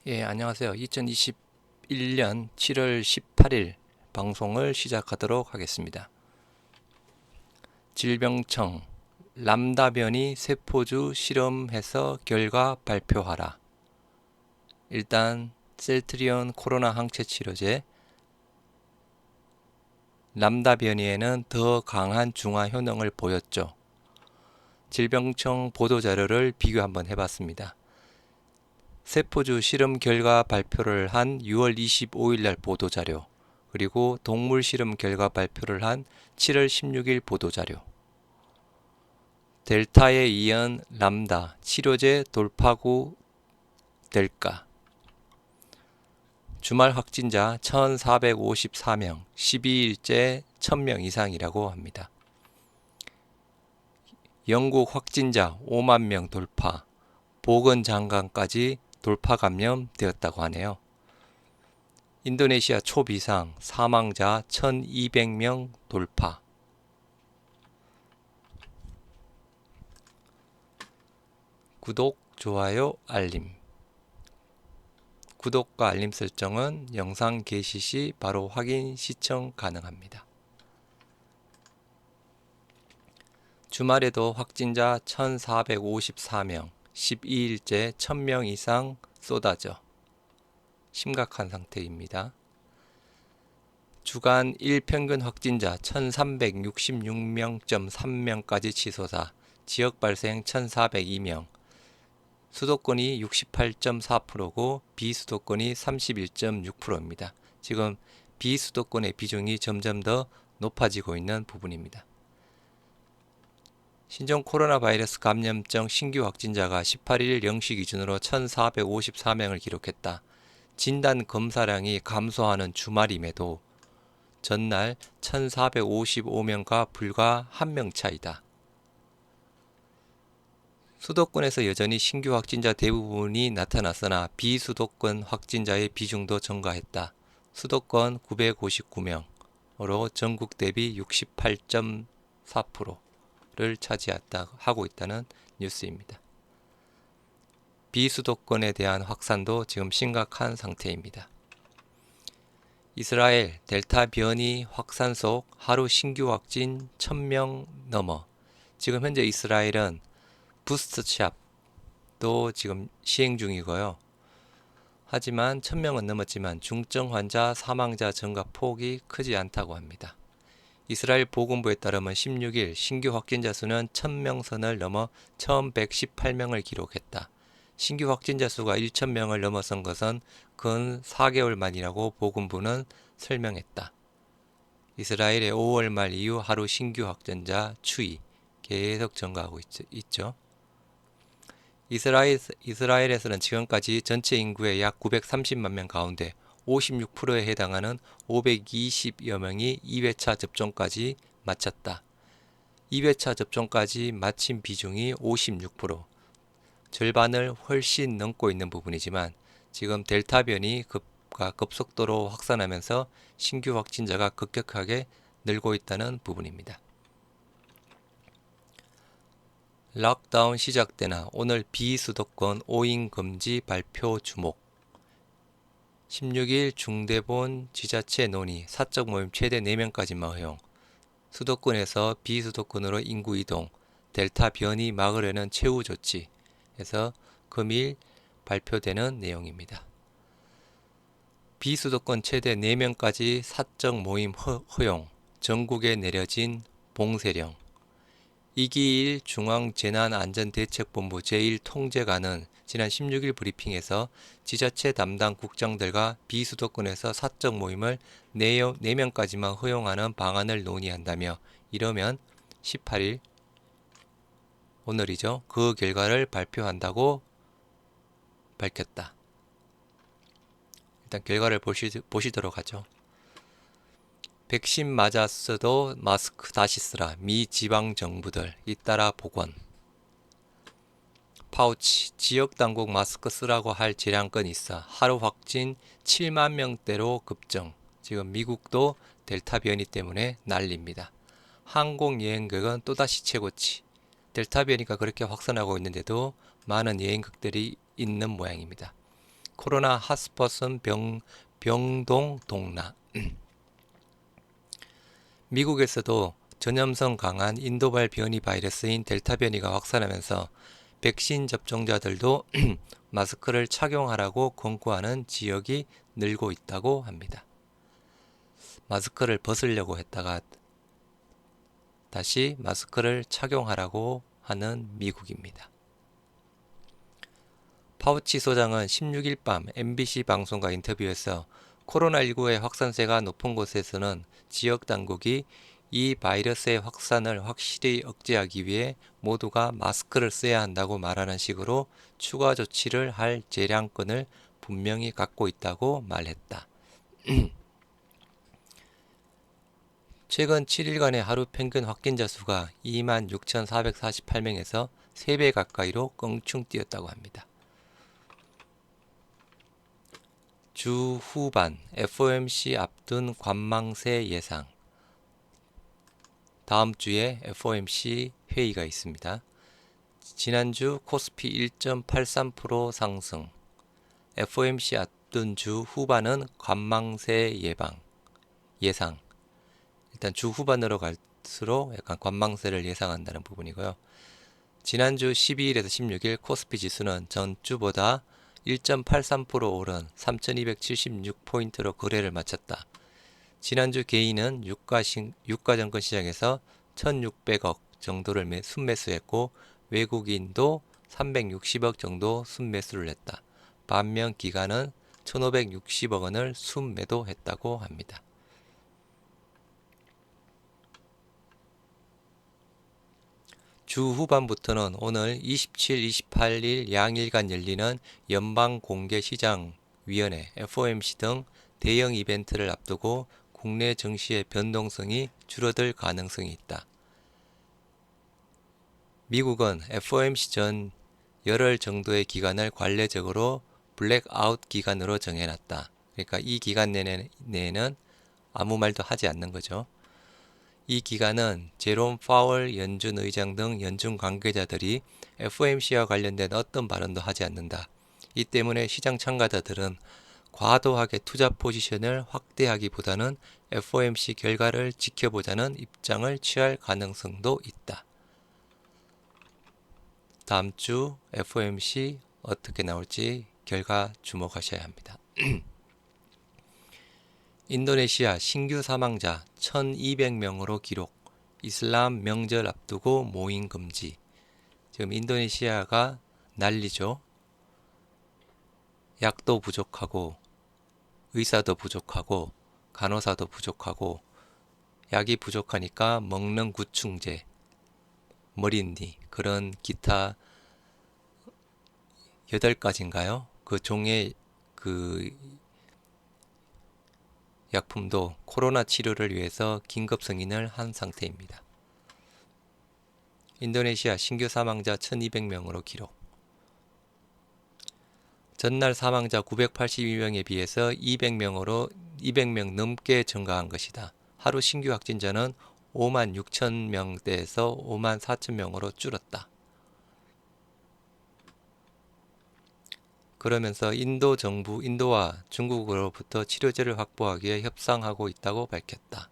예, 안녕하세요. 2021년 7월 18일 방송을 시작하도록 하겠습니다. 질병청 람다 변이 세포주 실험해서 결과 발표하라. 일단 셀트리온 코로나 항체 치료제 람다 변이에는 더 강한 중화 효능을 보였죠. 질병청 보도자료를 비교 한번 해봤습니다. 세포주 실험 결과 발표를 한 6월 25일 날 보도자료, 그리고 동물 실험 결과 발표를 한 7월 16일 보도자료. 델타에 이은 람다 치료제 돌파구 될까? 주말 확진자 1,454명, 12일째 1,000명 이상이라고 합니다. 영국 확진자 5만 명 돌파, 보건장관까지 돌파 감염되었다고 하네요. 인도네시아 초비상 사망자 1,200명 돌파. 구독, 좋아요, 알림. 구독과 알림 설정은 영상 게시 시 바로 확인, 시청 가능합니다. 주말에도 확진자 1,454명, 12일째 1,000명 이상 쏟아져 심각한 상태입니다. 주간 일평균 확진자 1,366.3명까지 치솟아 지역 발생 1,402명, 수도권이 68.4%고 비수도권이 31.6%입니다. 지금 비수도권의 비중이 점점 더 높아지고 있는 부분입니다. 신종 코로나 바이러스 감염증 신규 확진자가 18일 0시 기준으로 1,454명을 기록했다. 진단 검사량이 감소하는 주말임에도 전날 1,455명과 불과 1명 차이다. 수도권에서 여전히 신규 확진자 대부분이 나타났으나 비수도권 확진자의 비중도 증가했다. 수도권 959명으로 전국 대비 68.4%를 차지하고 있다는 뉴스입니다. 비수도권에 대한 확산도 지금 심각한 상태입니다. 이스라엘 델타 변이 확산 속 하루 신규 확진 1,000명 넘어. 지금 현재 이스라엘은 부스트샷도 지금 시행 중이고요. 하지만 1,000명은 넘었지만 중증 환자 사망자 증가 폭이 크지 않다고 합니다. 이스라엘 보건부에 따르면 16일 신규 확진자 수는 1,000명 선을 넘어 1,118명을 기록했다. 신규 확진자 수가 1,000명을 넘어선 것은 근 4개월 만이라고 보건부는 설명했다. 이스라엘의 5월 말 이후 하루 신규 확진자 추이 계속 증가하고 있죠. 이스라엘에서는 지금까지 전체 인구의 약 930만 명 가운데 56%에 해당하는 520여 명이 2회차 접종까지 마쳤다. 2회차 접종까지 마친 비중이 56%, 절반을 훨씬 넘고 있는 부분이지만 지금 델타 변이 급속도로 확산하면서 신규 확진자가 급격하게 늘고 있다는 부분입니다. 락다운 시작되나 오늘 비수도권 5인 금지 발표 주목. 16일 중대본 지자체 논의 사적 모임 최대 4명까지만 허용. 수도권에서 비수도권으로 인구 이동, 델타 변이 막으려는 최후 조치에서 금일 발표되는 내용입니다. 비수도권 최대 4명까지 사적 모임 허용, 전국에 내려진 봉쇄령. 이기일 중앙재난안전대책본부 제1통제관은 지난 16일 브리핑에서 지자체 담당 국장들과 비수도권에서 사적 모임을 4명까지만 허용하는 방안을 논의한다며 이러면 18일 오늘이죠. 그 결과를 발표한다고 밝혔다. 일단 결과를 보시도록 하죠. 백신 맞았어도 마스크 다시 쓰라. 미 지방 정부들 잇따라 복원. 파우치 지역 당국 마스크 쓰라고 할 재량권 있어. 하루 확진 7만 명대로 급증. 지금 미국도 델타 변이 때문에 난립니다. 항공 여행객은 또다시 최고치. 델타 변이가 그렇게 확산하고 있는데도 많은 여행객들이 있는 모양입니다. 코로나 핫스팟은 병동 동락. 미국에서도 전염성 강한 인도발 변이 바이러스인 델타 변이가 확산하면서 백신 접종자들도 마스크를 착용하라고 권고하는 지역이 늘고 있다고 합니다. 마스크를 벗으려고 했다가 다시 마스크를 착용하라고 하는 미국입니다. 파우치 소장은 16일 밤 MBC 방송과 인터뷰에서 코로나19의 확산세가 높은 곳에서는 지역 당국이 이 바이러스의 확산을 확실히 억제하기 위해 모두가 마스크를 써야 한다고 말하는 식으로 추가 조치를 할 재량권을 분명히 갖고 있다고 말했다. 최근 7일간의 하루 평균 확진자 수가 26,448명에서 3배 가까이로 껑충 뛰었다고 합니다. 주 후반 FOMC 앞둔 관망세 예상. 다음 주에 FOMC 회의가 있습니다. 지난주 코스피 1.83% 상승. FOMC 앞둔 주 후반은 관망세 예상. 일단 주 후반으로 갈수록 약간 관망세를 예상한다는 부분이고요. 지난주 12일에서 16일 코스피 지수는 전주보다 1.83% 오른 3,276포인트로 거래를 마쳤다. 지난주 개인은 유가증권 시장에서 1,600억 정도를 순매수했고 외국인도 360억 정도 순매수를 했다. 반면 기관은 1,560억 원을 순매도했다고 합니다. 주 후반부터는 오늘 27, 28일 양일간 열리는 연방공개시장위원회 FOMC 등 대형 이벤트를 앞두고 국내 증시의 변동성이 줄어들 가능성이 있다. 미국은 FOMC 전 열흘 정도의 기간을 관례적으로 블랙아웃 기간으로 정해놨다. 그러니까 이 기간 내에는 아무 말도 하지 않는 거죠. 이 기간은 제롬 파월 연준 의장 등 연준 관계자들이 FOMC와 관련된 어떤 발언도 하지 않는다. 이 때문에 시장 참가자들은 과도하게 투자 포지션을 확대하기보다는 FOMC 결과를 지켜보자는 입장을 취할 가능성도 있다. 다음 주 FOMC 어떻게 나올지 결과 주목하셔야 합니다. 인도네시아 신규 사망자 1200명으로 기록. 이슬람 명절 앞두고 모임 금지. 지금 인도네시아가 난리죠. 약도 부족하고 의사도 부족하고 간호사도 부족하고 약이 부족하니까 먹는 구충제, 머린니 그런 기타 8가지인가요? 그 종의 그 약품도 코로나 치료를 위해서 긴급 승인을 한 상태입니다. 인도네시아 신규 사망자 1200명으로 기록. 전날 사망자 982명에 비해서 200명 넘게 증가한 것이다. 하루 신규 확진자는 5만 6천 명대에서 5만 4천 명으로 줄었다. 그러면서 인도 정부, 인도와 중국으로부터 치료제를 확보하기 위해 협상하고 있다고 밝혔다.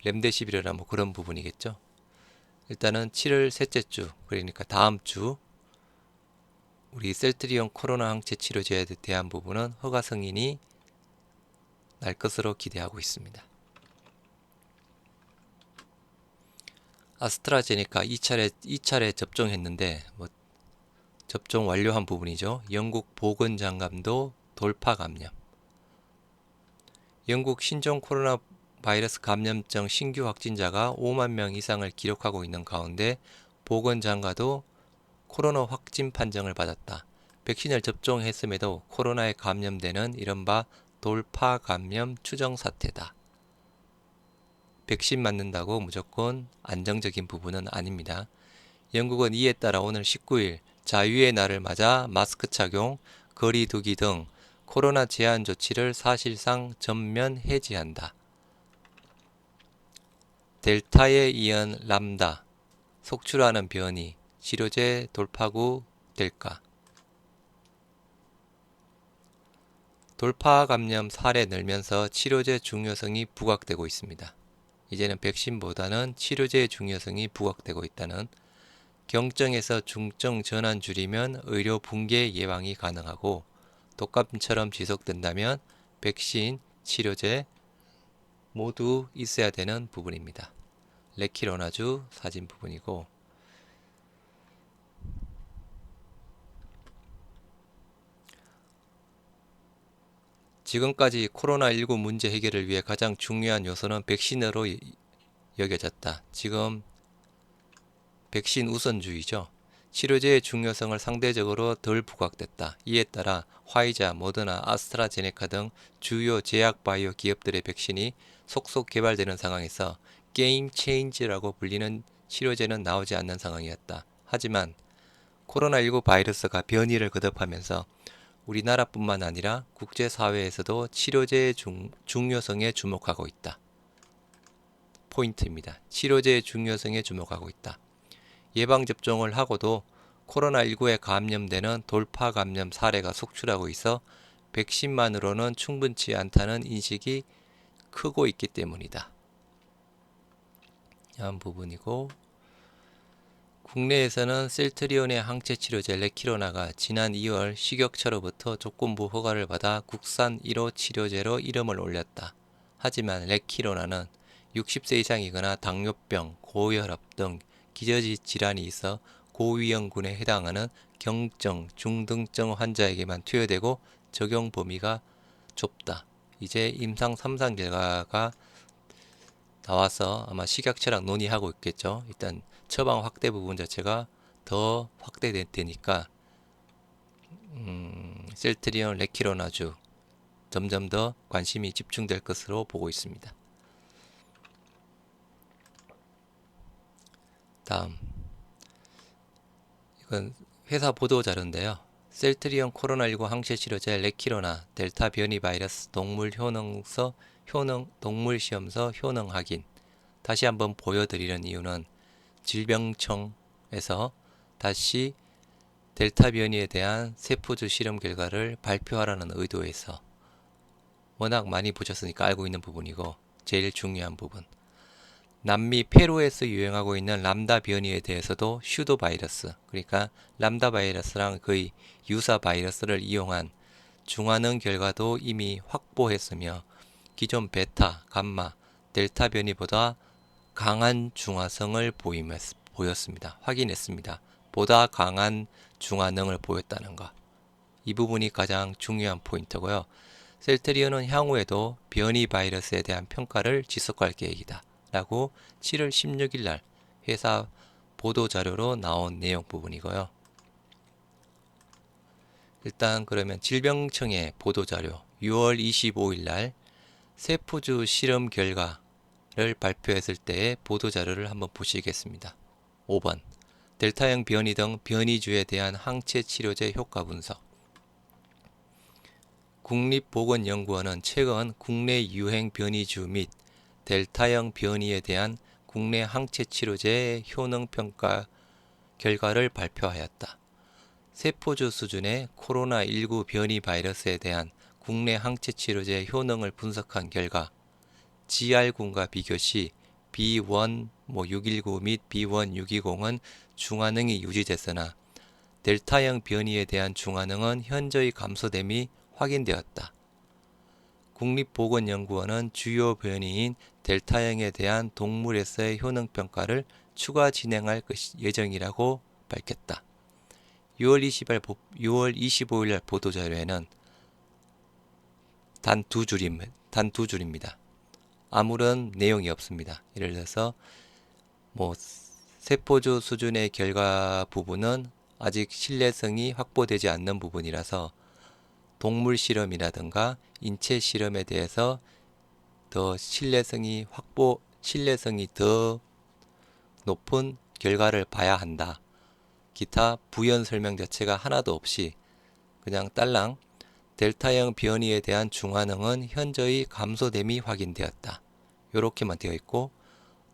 렘데시비르나 그런 부분이겠죠. 일단은 7월 셋째 주, 그러니까 다음 주 우리 셀트리온 코로나 항체 치료제에 대한 부분은 허가 승인이 날 것으로 기대하고 있습니다. 아스트라제네카 2차례 접종했는데 접종 완료한 부분이죠. 영국 보건장관도 돌파 감염. 영국 신종 코로나 바이러스 감염증 신규 확진자가 5만 명 이상을 기록하고 있는 가운데 보건장관도 코로나 확진 판정을 받았다. 백신을 접종했음에도 코로나에 감염되는 이른바 돌파 감염 추정 사태다. 백신 맞는다고 무조건 안정적인 부분은 아닙니다. 영국은 이에 따라 오늘 19일 자유의 날을 맞아 마스크 착용, 거리 두기 등 코로나 제한 조치를 사실상 전면 해제한다. 델타에 이은 람다, 속출하는 변이, 치료제 돌파구 될까? 돌파 감염 사례 늘면서 치료제 중요성이 부각되고 있습니다. 이제는 백신보다는 치료제의 중요성이 부각되고 있다는, 경증에서 중증 전환 줄이면 의료 붕괴 예방이 가능하고 독감처럼 지속된다면 백신, 치료제 모두 있어야 되는 부분입니다. 레키로나주 사진 부분이고, 지금까지 코로나19 문제 해결을 위해 가장 중요한 요소는 백신으로 여겨졌다. 지금 백신 우선주의죠. 치료제의 중요성을 상대적으로 덜 부각됐다. 이에 따라 화이자, 모더나, 아스트라제네카 등 주요 제약 바이오 기업들의 백신이 속속 개발되는 상황에서 게임 체인지라고 불리는 치료제는 나오지 않는 상황이었다. 하지만 코로나19 바이러스가 변이를 거듭하면서 우리나라뿐만 아니라 국제사회에서도 치료제의 중요성에 주목하고 있다. 포인트입니다. 치료제의 중요성에 주목하고 있다. 예방접종을 하고도 코로나19에 감염되는 돌파 감염 사례가 속출하고 있어 백신만으로는 충분치 않다는 인식이 크고 있기 때문이다. 한 부분이고, 국내에서는 셀트리온의 항체 치료제 레키로나가 지난 2월 식약처로부터 조건부 허가를 받아 국산 1호 치료제로 이름을 올렸다. 하지만 레키로나는 60세 이상이거나 당뇨병, 고혈압 등 기저질 질환이 있어 고위험군에 해당하는 경증, 중등증 환자에게만 투여되고 적용 범위가 좁다. 이제 임상 3상 결과가 나와서 아마 식약처랑 논의하고 있겠죠. 일단 처방 확대 부분 자체가 더 확대되니까 셀트리온, 레키로나주 점점 더 관심이 집중될 것으로 보고 있습니다. 다음, 이건 회사 보도 자료인데요. 셀트리온 코로나19 항체 치료제 레키로나 델타 변이 바이러스 동물 시험서 효능 확인. 다시 한번 보여드리는 이유는 질병청에서 다시 델타 변이에 대한 세포주 실험 결과를 발표하라는 의도에서, 워낙 많이 보셨으니까 알고 있는 부분이고, 제일 중요한 부분, 남미 페루에서 유행하고 있는 람다 변이에 대해서도 슈도 바이러스, 그러니까 람다 바이러스랑 거의 유사 바이러스를 이용한 중화능 결과도 이미 확보했으며 기존 베타, 감마, 델타 변이보다 강한 중화성을 보였습니다. 확인했습니다. 보다 강한 중화능을 보였다는 것. 이 부분이 가장 중요한 포인트고요. 셀트리온은 향후에도 변이 바이러스에 대한 평가를 지속할 계획이다 라고 7월 16일 날 회사 보도자료로 나온 내용 부분이고요. 일단 그러면 질병청의 보도자료 6월 25일 날 세포주 실험 결과를 발표했을 때의 보도자료를 한번 보시겠습니다. 5번 델타형 변이 등 변이주에 대한 항체 치료제 효과 분석. 국립보건연구원은 최근 국내 유행 변이주 및 델타형 변이에 대한 국내 항체 치료제의 효능 평가 결과를 발표하였다. 세포주 수준의 코로나19 변이 바이러스에 대한 국내 항체 치료제 효능을 분석한 결과 GR군과 비교 시 B1.619 및 B1.620은 중화능이 유지됐으나 델타형 변이에 대한 중화능은 현저히 감소됨이 확인되었다. 국립보건연구원은 주요 변이인 델타형에 대한 동물에서의 효능평가를 추가 진행할 예정이라고 밝혔다. 6월 25일 날 보도자료에는 단 두 줄입니다. 아무런 내용이 없습니다. 예를 들어서 세포주 수준의 결과 부분은 아직 신뢰성이 확보되지 않는 부분이라서 동물 실험이라든가 인체 실험에 대해서 더 신뢰성이 더 높은 결과를 봐야 한다. 기타 부연 설명 자체가 하나도 없이 그냥 딸랑 델타형 변이에 대한 중화능은 현저히 감소됨이 확인되었다. 이렇게만 되어 있고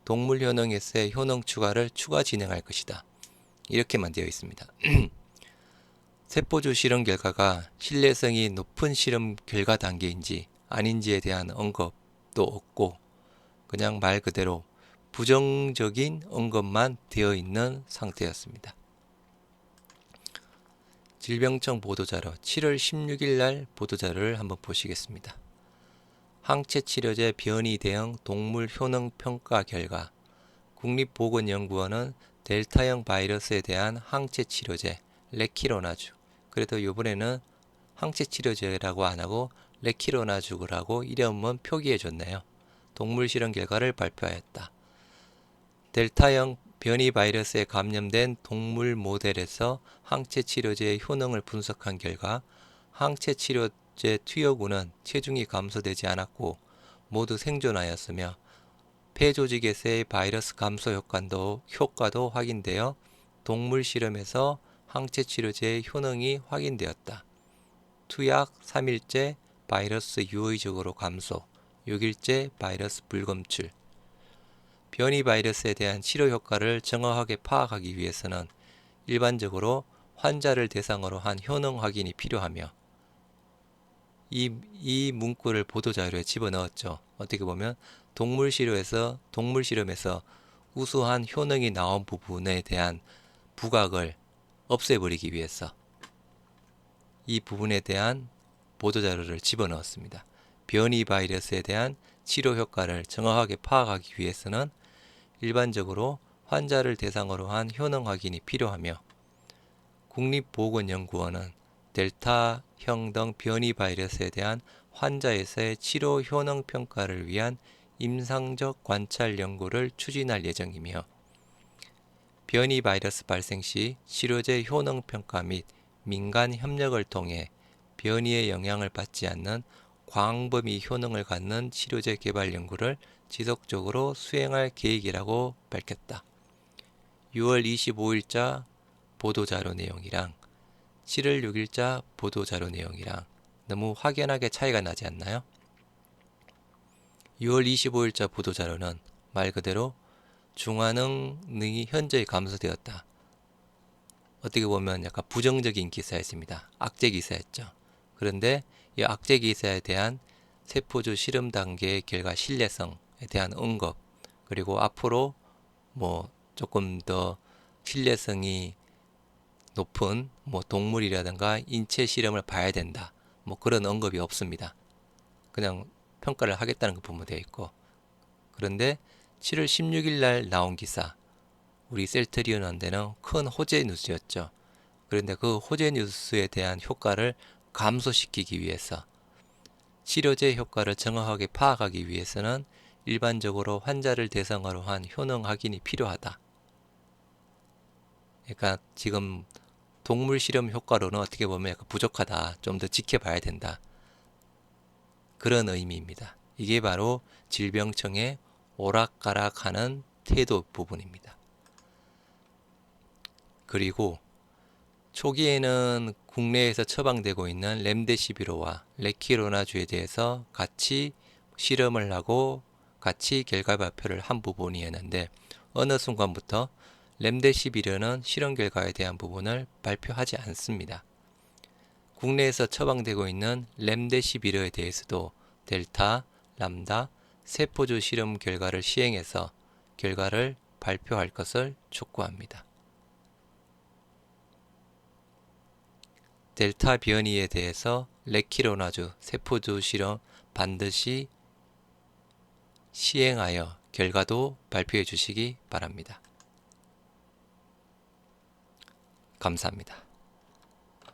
동물 효능에서의 효능 추가를 추가 진행할 것이다. 이렇게만 되어 있습니다. 세포주 실험 결과가 신뢰성이 높은 실험 결과 단계인지 아닌지에 대한 언급도 없고 그냥 말 그대로 부정적인 언급만 되어 있는 상태였습니다. 질병청 보도자료 7월 16일 날 보도자료를 한번 보시겠습니다. 항체치료제 변이 대응 동물 효능 평가 결과 국립보건연구원은 델타형 바이러스에 대한 항체치료제 레키로나주, 그래도 이번에는 항체치료제라고 안 하고 레키로나주라고 이름은 표기해 줬네요. 동물 실험 결과를 발표하였다. 델타형 변이 바이러스에 감염된 동물 모델에서 항체치료제의 효능을 분석한 결과 항체치료제 투여군은 체중이 감소되지 않았고 모두 생존하였으며 폐조직에서의 바이러스 감소 효과도 확인되어 동물 실험에서 항체치료제의 효능이 확인되었다. 투약 3일째 바이러스 유의적으로 감소, 6일째 바이러스 불검출. 변이 바이러스에 대한 치료 효과를 정확하게 파악하기 위해서는 일반적으로 환자를 대상으로 한 효능 확인이 필요하며 이 문구를 보도자료에 집어넣었죠. 어떻게 보면 동물 실험에서 우수한 효능이 나온 부분에 대한 부각을 없애버리기 위해서 이 부분에 대한 보도자료를 집어넣었습니다. 변이 바이러스에 대한 치료 효과를 정확하게 파악하기 위해서는 일반적으로 환자를 대상으로 한 효능 확인이 필요하며 국립보건연구원은 델타형 등 변이 바이러스에 대한 환자에서의 치료 효능 평가를 위한 임상적 관찰 연구를 추진할 예정이며 변이 바이러스 발생 시 치료제 효능 평가 및 민간 협력을 통해 변이의 영향을 받지 않는 광범위 효능을 갖는 치료제 개발 연구를 지속적으로 수행할 계획이라고 밝혔다. 6월 25일자 보도자료 내용이랑 7월 6일자 보도자료 내용이랑 너무 확연하게 차이가 나지 않나요? 6월 25일자 보도자료는 말 그대로 중화능이 현저히 감소되었다. 어떻게 보면 약간 부정적인 기사였습니다. 악재 기사였죠. 그런데 이 악재 기사에 대한 세포주 실험 단계의 결과 신뢰성에 대한 언급, 그리고 앞으로 뭐 조금 더 신뢰성이 높은 뭐 동물이라든가 인체 실험을 봐야 된다. 뭐 그런 언급이 없습니다. 그냥 평가를 하겠다는 거 보면 되어 있고. 그런데 7월 16일 날 나온 기사, 우리 셀트리온한테는 큰 호재 뉴스였죠. 그런데 그 호재 뉴스에 대한 효과를 감소시키기 위해서 치료제 효과를 정확하게 파악하기 위해서는 일반적으로 환자를 대상으로 한 효능 확인이 필요하다. 그러니까 지금 동물 실험 효과로는 어떻게 보면 약간 부족하다. 좀 더 지켜봐야 된다. 그런 의미입니다. 이게 바로 질병청의 오락가락하는 태도 부분입니다. 그리고 초기에는 국내에서 처방되고 있는 렘데시비르와 레키로나주에 대해서 같이 실험을 하고 같이 결과 발표를 한 부분이었는데 어느 순간부터 렘데시비르는 실험 결과에 대한 부분을 발표하지 않습니다. 국내에서 처방되고 있는 렘데시비르에 대해서도 델타, 람다, 세포주 실험 결과를 시행해서 결과를 발표할 것을 촉구합니다. 델타 변이에 대해서 레키로나주 세포주 실험 반드시 시행하여 결과도 발표해 주시기 바랍니다. 감사합니다.